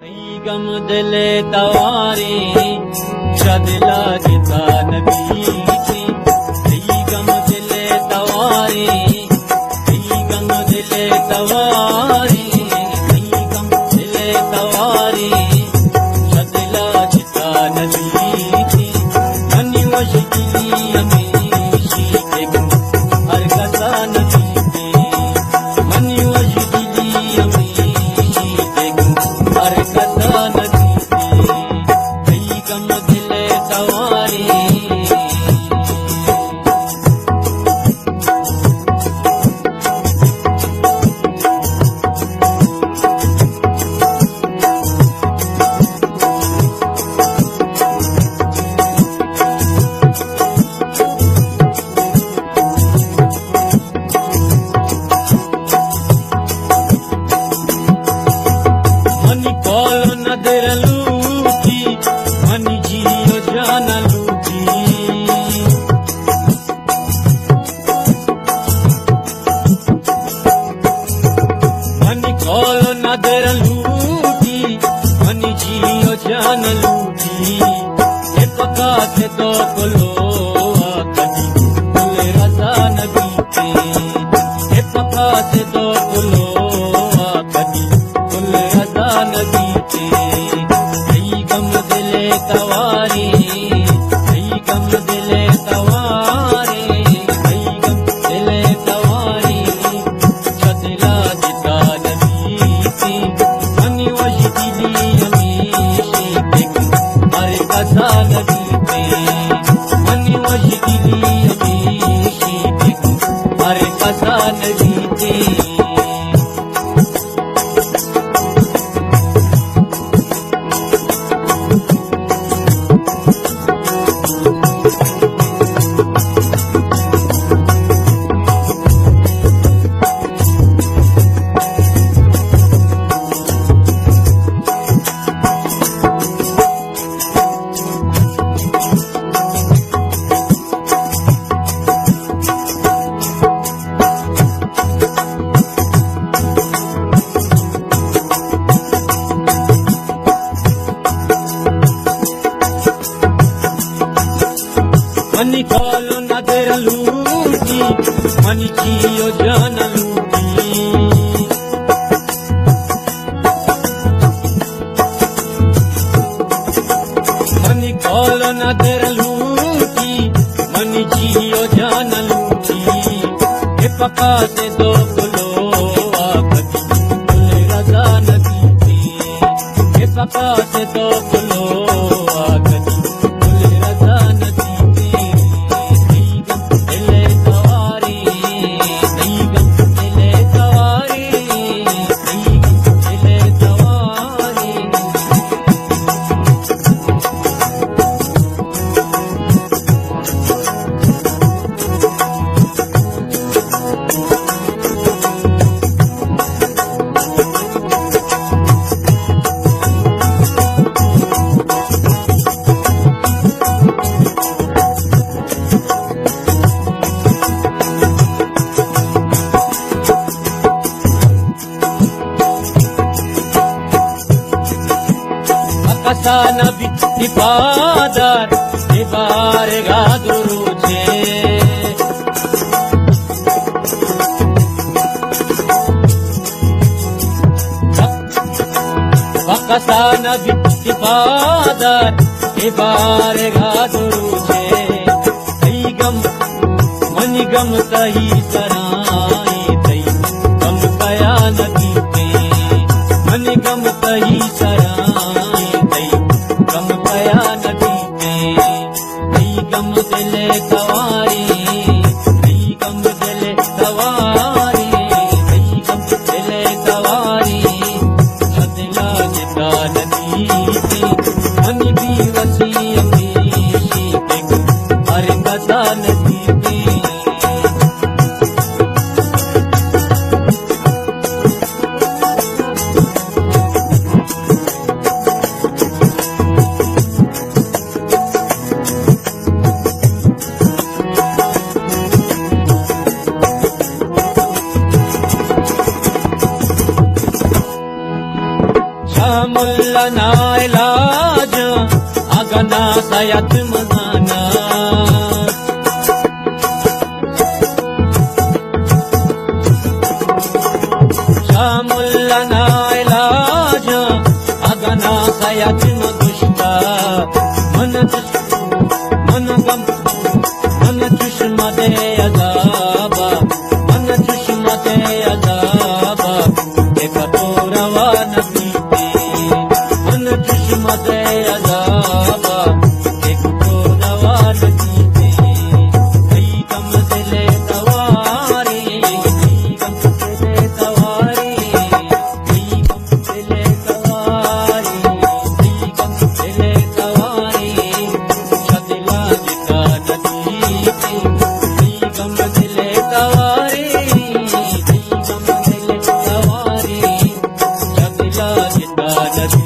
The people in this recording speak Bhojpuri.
गम दिले तवारी शदला जिता नबी गम दिले तवारी गम दिले तवारी गम दिले तवारी शदला जिता नबी मनी वशली अमीशी हर कसा नबी मनी वशली अमीशी हर कसा मनी कॉलो नदर लूटी मनी जियो जान लूटी मनी कॉलो नदर लूटी मनी जियो जान लूटी ए पका से दो कुलो आकती कुले रजा नदी थी ए पका से दो कुलो आकती कुले रजा नदी नबी इबादत इबार गादुरु छे वकसा नबी इबादत इबार गादुरु छे गम मनी गम सही सराई तई गम कया नबी पे मनी गम सही सराई गम पया नदी में गम दिले तवारी गम दिले तवारी गम दिले तवारी शदला जिता नदी मनी भी वसी अमीशी हर कसा नदी मुल्ला ना इलाज अगना सयत मगाना मुल्ला ना इलाज अगना सयत मगुश्ता मन गम मन चुश्मा दे अजाबा मन चुश्मा दे अजाबा एक तो रवा नबी मन चुश्मा दे अजाबा एक तो रवा नबी कई कम दिले तवारी कई कम दिले तवारी कई कम दिले तवारी कई कम दिले तवारी छदिला जिता नदी कई कम दिले तवारी कई कम दिले तवारी छदिला जिता नदी